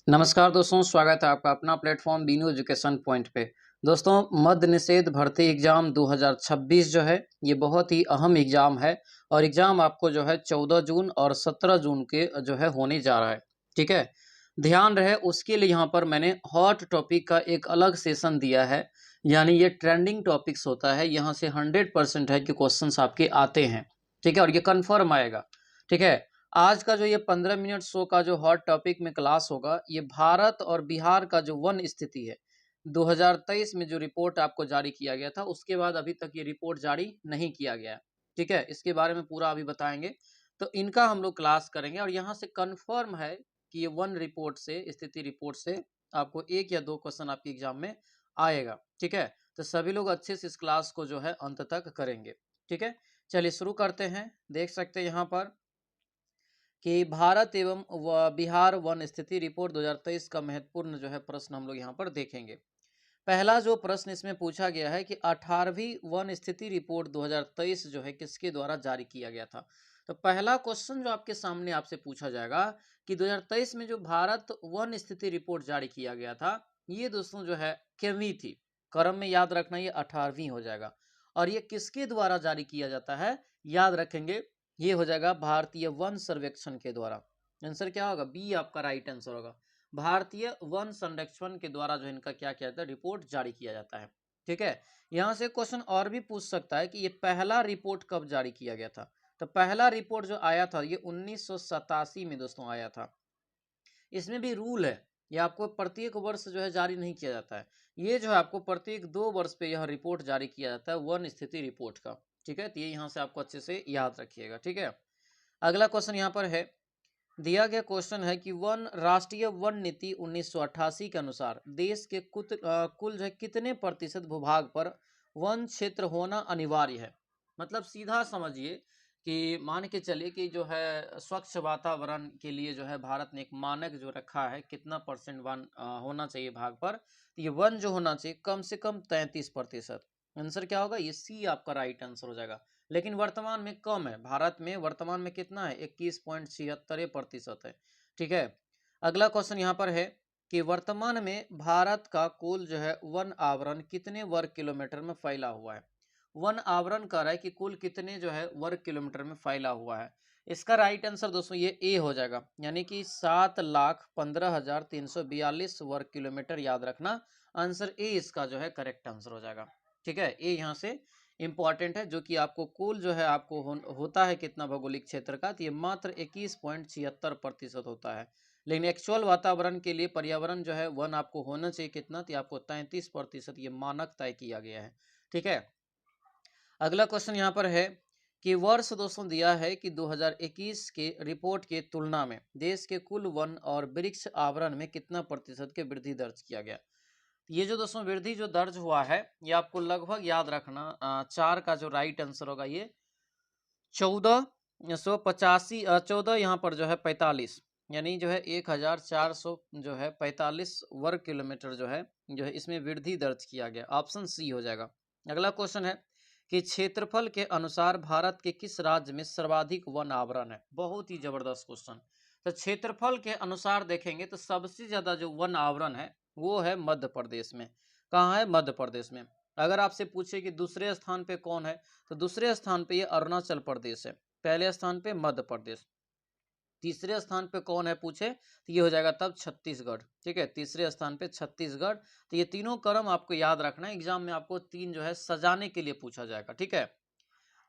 नमस्कार दोस्तों, स्वागत है आपका अपना प्लेटफॉर्म बीनू एजुकेशन पॉइंट पे। दोस्तों, मद्य निषेध भर्ती एग्जाम 2026 जो है ये बहुत ही अहम एग्जाम है और एग्जाम आपको जो है 14 जून और 17 जून के जो है होने जा रहा है। ठीक है, ध्यान रहे उसके लिए यहाँ पर मैंने हॉट टॉपिक का एक अलग सेशन दिया है, यानी ये ट्रेंडिंग टॉपिक्स होता है। यहाँ से 100% है कि क्वेश्चन आपके आते हैं। ठीक है, और ये कन्फर्म आएगा। ठीक है, आज का जो ये 15 मिनट शो का जो हॉट टॉपिक में क्लास होगा, ये भारत और बिहार का जो वन स्थिति है 2023 में जो रिपोर्ट आपको जारी किया गया था, उसके बाद अभी तक ये रिपोर्ट जारी नहीं किया गया है। ठीक है, इसके बारे में पूरा अभी बताएंगे। तो इनका हम लोग क्लास करेंगे और यहाँ से कंफर्म है कि ये वन रिपोर्ट से, स्थिति रिपोर्ट से आपको एक या दो क्वेश्चन आपके एग्जाम में आएगा। ठीक है, तो सभी लोग अच्छे से इस क्लास को जो है अंत तक करेंगे। ठीक है, चलिए शुरू करते हैं। देख सकते हैं यहाँ पर कि भारत एवं बिहार वन स्थिति रिपोर्ट 2023 का महत्वपूर्ण जो है प्रश्न हम लोग यहाँ पर देखेंगे। पहला जो प्रश्न इसमें पूछा गया है कि 18वीं वन स्थिति रिपोर्ट 2023 जो है किसके द्वारा जारी किया गया था। तो पहला क्वेश्चन जो आपके सामने आपसे पूछा जाएगा कि 2023 में जो भारत वन स्थिति रिपोर्ट जारी किया गया था, ये दोस्तों जो है केवी थी। क्रम में याद रखना, ये 18वीं हो जाएगा। और ये किसके द्वारा जारी किया जाता है, याद रखेंगे, ये हो जाएगा भारतीय वन सर्वेक्षण के द्वारा। आंसर क्या होगा, बी आपका राइट आंसर होगा। भारतीय वन संरक्षण के द्वारा जो इनका क्या किया जाता है, रिपोर्ट जारी किया जाता है। ठीक है, यहाँ से क्वेश्चन और भी पूछ सकता है कि ये पहला रिपोर्ट कब जारी किया गया था। तो पहला रिपोर्ट जो आया था ये 1987 में दोस्तों आया था। इसमें भी रूल है, ये आपको प्रत्येक वर्ष जो है जारी नहीं किया जाता है। ये जो है आपको प्रत्येक 2 वर्ष पे यह रिपोर्ट जारी किया जाता है, वन स्थिति रिपोर्ट का। ठीक है, तो ये यहाँ से आपको अच्छे से याद रखिएगा। ठीक है, अगला क्वेश्चन यहाँ पर है, दिया गया क्वेश्चन है कि वन राष्ट्रीय वन नीति 1988 के अनुसार देश के कुल जो है कितने प्रतिशत भूभाग पर वन क्षेत्र होना अनिवार्य है। मतलब सीधा समझिए कि मान के चलिए कि जो है स्वच्छ वातावरण के लिए जो है भारत ने एक मानक जो रखा है, कितना परसेंट वन होना चाहिए भाग पर। तो ये वन जो होना चाहिए कम से कम 33%। आंसर क्या होगा, ये सी आपका राइट आंसर हो जाएगा। लेकिन वर्तमान में कम है, भारत में वर्तमान में कितना है, 21.76% है। ठीक है, अगला क्वेश्चन यहाँ पर है कि वर्तमान में भारत का कुल जो है वन आवरण कितने वर्ग किलोमीटर में फैला हुआ है। वन आवरण कह रहा है कि कुल कितने जो है वर्ग किलोमीटर में फैला हुआ है। इसका राइट आंसर दोस्तों ये ए हो जाएगा, यानी कि 7,15,342 वर्ग किलोमीटर। याद रखना, आंसर ए इसका जो है करेक्ट आंसर हो जाएगा। ठीक है, ए यहाँ से इंपॉर्टेंट है, जो कि आपको कुल जो है आपको होता है कितना भौगोलिक क्षेत्र का, तो ये मात्र 21.76% होता है। लेकिन एक्चुअल वातावरण के लिए पर्यावरण जो है वन आपको होना चाहिए कितना, तो आपको 33% ये मानक तय किया गया है। ठीक है, अगला क्वेश्चन यहाँ पर है कि वर्ष दोस्तों दिया है कि 2021 के रिपोर्ट के तुलना में देश के कुल वन और वृक्ष आवरण में कितना प्रतिशत के वृद्धि दर्ज किया गया। ये जो दोस्तों वृद्धि जो दर्ज हुआ है, ये आपको लगभग याद रखना, 4 का जो राइट आंसर होगा ये 1485, 14 यहाँ पर जो है 45, यानी जो है 1400 जो है 45 वर्ग किलोमीटर जो है इसमें वृद्धि दर्ज किया गया। ऑप्शन सी हो जाएगा। अगला क्वेश्चन है कि क्षेत्रफल के अनुसार भारत के किस राज्य में सर्वाधिक वन आवरण है। बहुत ही जबरदस्त क्वेश्चन। तो क्षेत्रफल के अनुसार देखेंगे तो सबसे ज्यादा जो वन आवरण है वो है मध्य प्रदेश में। कहाँ है, मध्य प्रदेश में। अगर आपसे पूछे कि दूसरे स्थान पे कौन है, तो दूसरे स्थान पे ये अरुणाचल प्रदेश है। पहले स्थान पे मध्य प्रदेश, तीसरे स्थान पे कौन है पूछे तो ये हो जाएगा तब छत्तीसगढ़। ठीक है, तीसरे स्थान पे छत्तीसगढ़। तो ये तीनों क्रम आपको याद रखना है, एग्जाम में आपको 3 जो है सजाने के लिए पूछा जाएगा। ठीक है,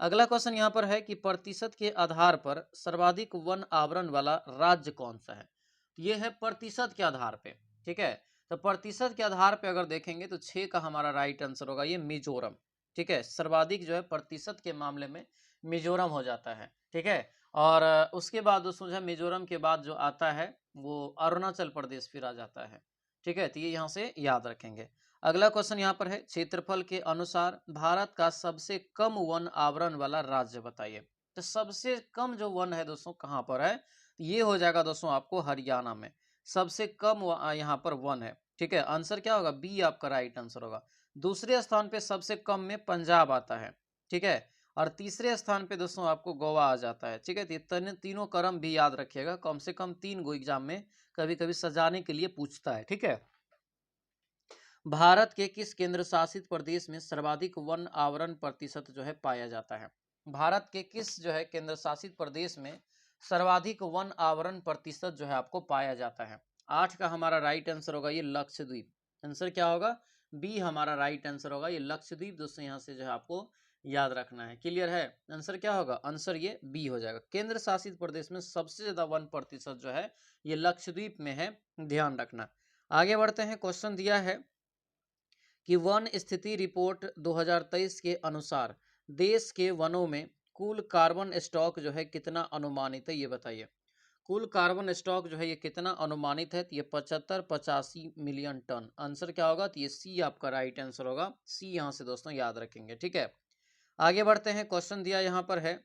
अगला क्वेश्चन यहाँ पर है कि प्रतिशत के आधार पर सर्वाधिक वन आवरण वाला राज्य कौन सा है। तो ये है प्रतिशत के आधार पे। ठीक है, तो प्रतिशत के आधार पे अगर देखेंगे तो 6 का हमारा राइट आंसर होगा ये मिजोरम। ठीक है, सर्वाधिक जो है प्रतिशत के मामले में मिजोरम हो जाता है। ठीक है, और उसके बाद दोस्तों जो है मिजोरम के बाद जो आता है वो अरुणाचल प्रदेश फिर आ जाता है। ठीक है, तो ये यहाँ से याद रखेंगे। अगला क्वेश्चन यहाँ पर है, क्षेत्रफल के अनुसार भारत का सबसे कम वन आवरण वाला राज्य बताइए। तो सबसे कम जो वन है दोस्तों कहाँ पर है, ये हो जाएगा दोस्तों आपको हरियाणा में सबसे कम यहाँ पर वन है। ठीक है, आंसर क्या होगा, बी आपका राइट आंसर होगा। दूसरे स्थान पे सबसे कम में पंजाब आता है। ठीक है, और तीसरे स्थान पे दोस्तों आपको गोवा आ जाता है। ठीक है, तो ये तीनों क्रम भी याद रखिएगा, कम से कम 3 गो एग्जाम में कभी कभी सजाने के लिए पूछता है। ठीक है, भारत के किस केंद्र शासित प्रदेश में सर्वाधिक वन आवरण प्रतिशत जो है पाया जाता है? भारत के किस जो है केंद्र शासित प्रदेश में सर्वाधिक वन आवरण प्रतिशत जो है आपको पाया जाता है? 8 का हमारा राइट आंसर होगा ये लक्षद्वीप। आंसर क्या होगा? बी हमारा राइट आंसर होगा ये लक्षद्वीप। दोस्तों यहाँ से जो है आपको याद रखना है। क्लियर है? आंसर क्या होगा? आंसर ये बी हो जाएगा। केंद्र शासित प्रदेश में सबसे ज्यादा वन प्रतिशत जो है ये लक्षद्वीप में है, ध्यान रखना। आगे बढ़ते हैं, क्वेश्चन दिया है कि वन स्थिति रिपोर्ट 2023 के अनुसार देश के वनों में कुल कार्बन स्टॉक जो है कितना अनुमानित है, ये बताइए। कुल कार्बन स्टॉक जो है ये कितना अनुमानित है? तो ये 75-85 मिलियन टन। आंसर क्या होगा? तो ये सी आपका राइट आंसर होगा। सी यहाँ से दोस्तों याद रखेंगे। ठीक है, आगे बढ़ते हैं, क्वेश्चन दिया यहाँ पर है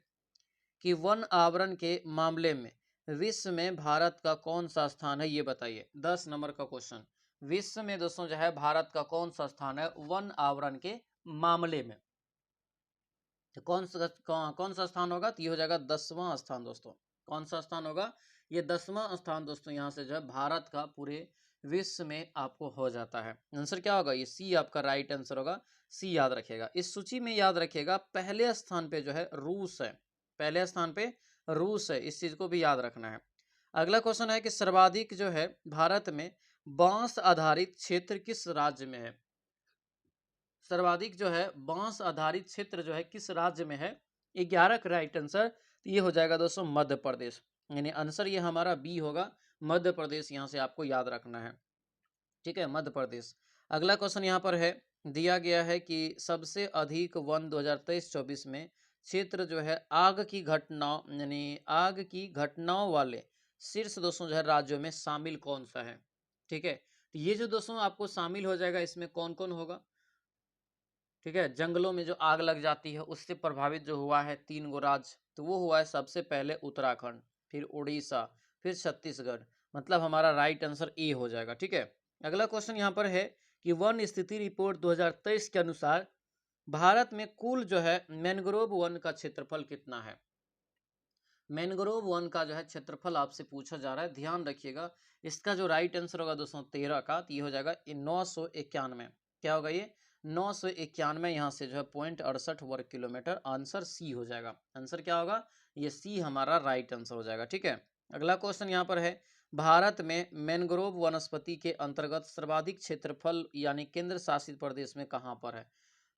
कि वन आवरण के मामले में विश्व में भारत का कौन सा स्थान है, ये बताइए। 10 नंबर का क्वेश्चन। विश्व में दोस्तों जो है भारत का कौन सा स्थान है वन आवरण के मामले में? तो कौन सा स्थान होगा? तो ये हो जाएगा 10वां स्थान दोस्तों। कौन सा स्थान होगा? ये 10वां स्थान दोस्तों यहाँ से जो है भारत का पूरे विश्व में आपको हो जाता है। आंसर क्या होगा? ये सी आपका राइट आंसर होगा। सी याद रखिएगा। इस सूची में याद रखिएगा पहले स्थान पे जो है रूस है। पहले स्थान पे रूस है, इस चीज को भी याद रखना है। अगला क्वेश्चन है कि सर्वाधिक जो है भारत में बांस आधारित क्षेत्र किस राज्य में है? सर्वाधिक जो है बांस आधारित क्षेत्र जो है किस राज्य में है? 11 का राइट आंसर ये हो जाएगा दोस्तों मध्य प्रदेश। यानी आंसर ये हमारा बी होगा, मध्य प्रदेश। यहाँ से आपको याद रखना है। ठीक है, मध्य प्रदेश। अगला क्वेश्चन यहाँ पर है, दिया गया है कि सबसे अधिक वन 2023-24 में क्षेत्र जो है आग की घटनाओं यानी आग की घटनाओं वाले शीर्ष दोस्तों जो है राज्यों में शामिल कौन सा है? ठीक है, तो ये जो दोस्तों आपको शामिल हो जाएगा, इसमें कौन कौन होगा? ठीक है, जंगलों में जो आग लग जाती है उससे प्रभावित जो हुआ है 3 गो राज्य, तो वो हुआ है सबसे पहले उत्तराखंड, फिर उड़ीसा, फिर छत्तीसगढ़। मतलब हमारा राइट आंसर ए हो जाएगा। ठीक है, अगला क्वेश्चन यहाँ पर है कि वन स्थिति रिपोर्ट 2023 के अनुसार भारत में कुल जो है मैंग्रोव वन का क्षेत्रफल कितना है? मैंग्रोव वन का जो है क्षेत्रफल आपसे पूछा जा रहा है, ध्यान रखिएगा। इसका जो राइट आंसर होगा दोस्तों 13 का, तो ये हो जाएगा 991। क्या होगा ये? 991 यहाँ से जो है 0.68 वर्ग किलोमीटर। आंसर सी हो जाएगा। आंसर क्या होगा? ये सी हमारा राइट आंसर हो जाएगा। ठीक है, अगला क्वेश्चन यहाँ पर है, भारत में मैंग्रोव वनस्पति के अंतर्गत सर्वाधिक क्षेत्रफल यानी केंद्र शासित प्रदेश में कहाँ पर है?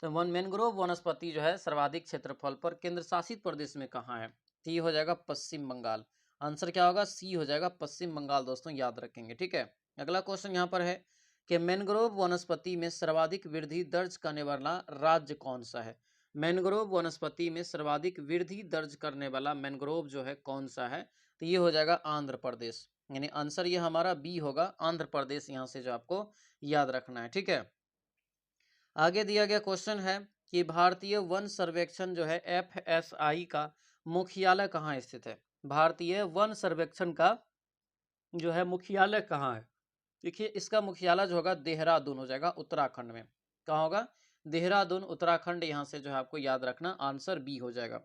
तो मैंग्रोव वनस्पति जो है सर्वाधिक क्षेत्रफल पर केंद्र शासित प्रदेश में कहाँ है? तो ये हो जाएगा पश्चिम बंगाल। आंसर क्या होगा? सी हो जाएगा, पश्चिम बंगाल। दोस्तों याद रखेंगे। ठीक है, अगला क्वेश्चन यहाँ पर है कि मैंग्रोव वनस्पति में सर्वाधिक वृद्धि दर्ज करने वाला राज्य कौन सा है? मैंग्रोव वनस्पति में सर्वाधिक वृद्धि दर्ज करने वाला मैंग्रोव जो है कौन सा है? तो ये हो जाएगा आंध्र प्रदेश। यानी आंसर ये हमारा बी होगा, आंध्र प्रदेश। यहाँ से जो आपको याद रखना है। ठीक है, आगे दिया गया क्वेश्चन है कि भारतीय वन सर्वेक्षण जो है FSI का मुख्यालय कहाँ स्थित है? भारतीय वन सर्वेक्षण का जो है मुख्यालय कहाँ है? देखिए, इसका मुख्यालय जो होगा देहरादून हो जाएगा, उत्तराखंड में। कहाँ होगा? देहरादून, उत्तराखंड। यहाँ से जो है आपको याद रखना, आंसर बी हो जाएगा।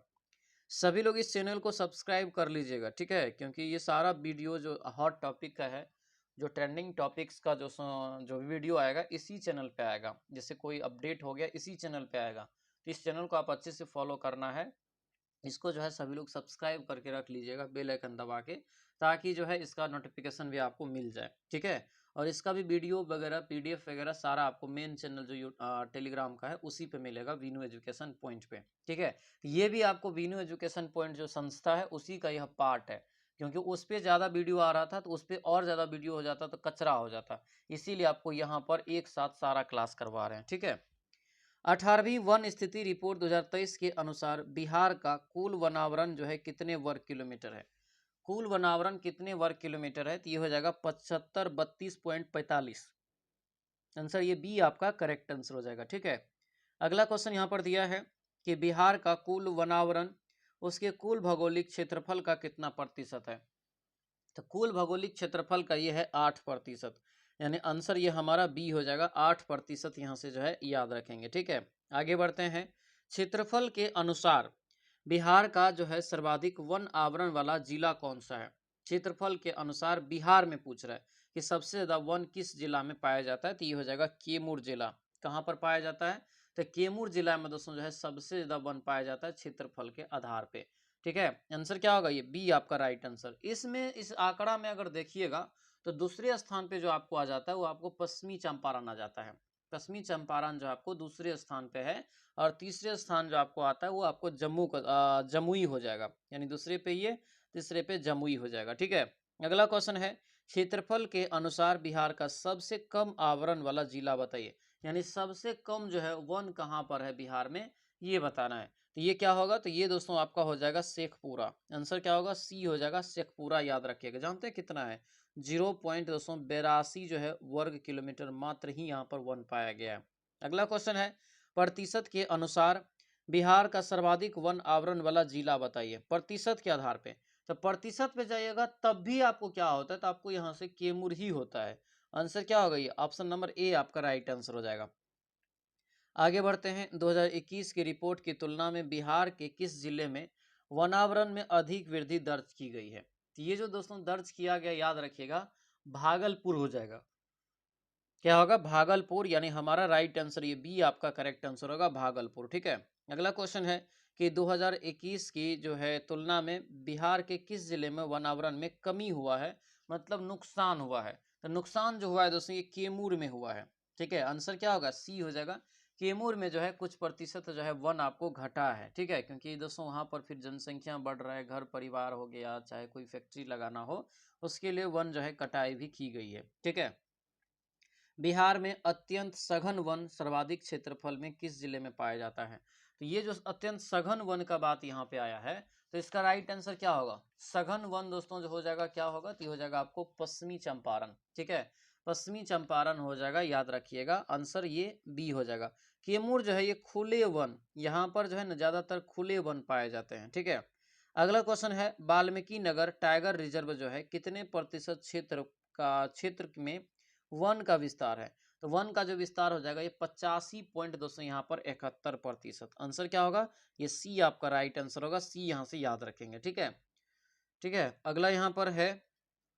सभी लोग इस चैनल को सब्सक्राइब कर लीजिएगा। ठीक है, क्योंकि ये सारा वीडियो जो हॉट टॉपिक का है, जो ट्रेंडिंग टॉपिक्स का जो वीडियो आएगा इसी चैनल पे आएगा। जैसे कोई अपडेट हो गया इसी चैनल पे आएगा, तो इस चैनल को आप अच्छे से फॉलो करना है। इसको जो है सभी लोग सब्सक्राइब करके रख लीजिएगा बेल आइकन दबा के, ताकि जो है इसका नोटिफिकेशन भी आपको मिल जाए। ठीक है, और इसका भी वीडियो वगैरह PDF वगैरह सारा आपको मेन चैनल जो टेलीग्राम का है उसी पे मिलेगा, वीनू एजुकेशन पॉइंट पे। ठीक है, ये भी आपको वीनू एजुकेशन पॉइंट जो संस्था है उसी का यह पार्ट है, क्योंकि उस पर ज़्यादा वीडियो आ रहा था तो उस पर और ज़्यादा वीडियो हो जाता तो कचरा हो जाता, इसीलिए आपको यहाँ पर एक साथ सारा क्लास करवा रहे हैं। ठीक है, 18वीं वन स्थिति रिपोर्ट 2023 के अनुसार बिहार का कुल वनावरण जो है कितने वर्ग किलोमीटर है? कुल वनावरण कितने वर्ग किलोमीटर है? तो ये हो जाएगा 75-32.45। आंसर ये बी आपका करेक्ट आंसर हो जाएगा। ठीक है, अगला क्वेश्चन यहाँ पर दिया है कि बिहार का कुल वनावरण उसके कुल भौगोलिक क्षेत्रफल का कितना प्रतिशत है? तो कुल भौगोलिक क्षेत्रफल का ये है 8%। यानी आंसर ये हमारा बी हो जाएगा, 8% यहाँ से जो है याद रखेंगे। ठीक है, आगे बढ़ते हैं, क्षेत्रफल के अनुसार बिहार का जो है सर्वाधिक वन आवरण वाला जिला कौन सा है? क्षेत्रफल के अनुसार बिहार में पूछ रहा है कि सबसे ज्यादा वन किस जिला में पाया जाता है, तो ये हो जाएगा कैमूर जिला। कहाँ पर पाया जाता है? तो कैमूर जिला में दोस्तों जो है सबसे ज्यादा वन पाया जाता है क्षेत्रफल के आधार पे। ठीक है, आंसर क्या होगा? ये बी आपका राइट आंसर। इसमें इस आंकड़ा में अगर देखिएगा तो दूसरे स्थान पे जो आपको आ जाता है वो आपको पश्चिमी चंपारण आ जाता है। पश्चिमी चंपारण जो आपको दूसरे स्थान पे है, और तीसरे स्थान जो आपको आता है वो आपको जमुई हो जाएगा, यानी दूसरे पे ये, तीसरे पे जमुई हो जाएगा। ठीक है, अगला क्वेश्चन है, क्षेत्रफल के अनुसार बिहार का सबसे कम आवरण वाला जिला बताइए, यानी सबसे कम जो है वन कहाँ पर है बिहार में, ये बताना है। तो ये क्या होगा? तो ये दोस्तों आपका हो जाएगा शेखपुरा। आंसर क्या होगा? सी हो जाएगा, शेखपुरा। याद रखिएगा। जानते हैं कितना है? 0.82 जो है वर्ग किलोमीटर मात्र ही यहाँ पर वन पाया गया है। अगला क्वेश्चन है, प्रतिशत के अनुसार बिहार का सर्वाधिक वन आवरण वाला जिला बताइए, प्रतिशत के आधार पे। तो प्रतिशत पे जाइएगा तब भी आपको क्या होता है? तो आपको यहाँ से कैमूर ही होता है। आंसर क्या होगा? ये ऑप्शन नंबर ए आपका राइट आंसर हो जाएगा। आगे बढ़ते हैं, 2021 की रिपोर्ट की तुलना में बिहार के किस जिले में वनावरण में अधिक वृद्धि दर्ज की गई है? तो ये जो दोस्तों दर्ज किया गया, याद रखिएगा, भागलपुर हो जाएगा। क्या होगा? भागलपुर, यानी हमारा राइट आंसर ये बी आपका करेक्ट आंसर होगा, भागलपुर। ठीक है, अगला क्वेश्चन है कि 2021 की जो है तुलना में बिहार के किस जिले में वनावरण में कमी हुआ है, मतलब नुकसान हुआ है? तो नुकसान जो हुआ है दोस्तों ये कैमूर में हुआ है। ठीक है, आंसर क्या होगा? सी हो जाएगा। कैमूर में जो है कुछ प्रतिशत जो है वन आपको घटा है। ठीक है, क्योंकि दोस्तों वहां पर फिर जनसंख्या बढ़ रहा है, घर परिवार हो गया, चाहे कोई फैक्ट्री लगाना हो, उसके लिए वन जो है कटाई भी की गई है। ठीक है, बिहार में अत्यंत सघन वन सर्वाधिक क्षेत्रफल में किस जिले में पाया जाता है? तो ये जो अत्यंत सघन वन का बात यहाँ पे आया है, तो इसका राइट आंसर क्या होगा? सघन वन दोस्तों जो हो जाएगा, क्या होगा? तो हो जाएगा आपको पश्चिमी चंपारण। ठीक है, पश्चिमी चंपारण हो जाएगा, याद रखिएगा। आंसर ये बी हो जाएगा। कैमूर जो है ये खुले वन, यहाँ पर जो है ना ज्यादातर खुले वन पाए जाते हैं। ठीक है, अगला क्वेश्चन है, वाल्मीकि नगर टाइगर रिजर्व जो है कितने प्रतिशत क्षेत्र में वन का विस्तार है? तो वन का जो विस्तार हो जाएगा ये 85 दोस्तों यहाँ पर 71%। आंसर क्या होगा? ये सी आपका राइट आंसर होगा। सी यहाँ से याद रखेंगे। ठीक है, ठीक है, अगला यहाँ पर है,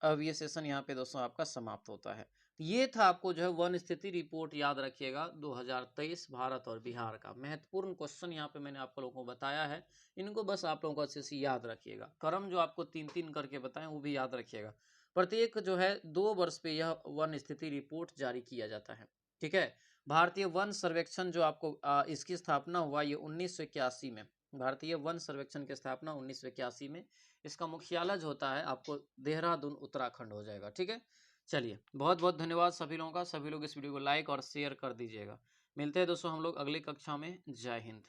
अब ये सेशन यहाँ पे दोस्तों आपका समाप्त होता है। ये था आपको जो है वन स्थिति रिपोर्ट, याद रखिएगा, 2023 भारत और बिहार का महत्वपूर्ण क्वेश्चन यहाँ पे मैंने आप लोगों को बताया है। इनको बस आप लोगों को अच्छे से याद रखिएगा। क्रम जो आपको 3-3 करके बताएं वो भी याद रखिएगा। प्रत्येक जो है 2 वर्ष पे यह वन स्थिति रिपोर्ट जारी किया जाता है। ठीक है, भारतीय वन सर्वेक्षण जो आपको इसकी स्थापना हुआ ये 1981 में। भारतीय वन सर्वेक्षण की स्थापना 1981 में। इसका मुख्यालय जो होता है आपको देहरादून उत्तराखंड हो जाएगा। ठीक है, चलिए, बहुत बहुत धन्यवाद सभी लोगों का। सभी लोग इस वीडियो को लाइक और शेयर कर दीजिएगा। मिलते हैं दोस्तों हम लोग अगली कक्षा में। जय हिंद।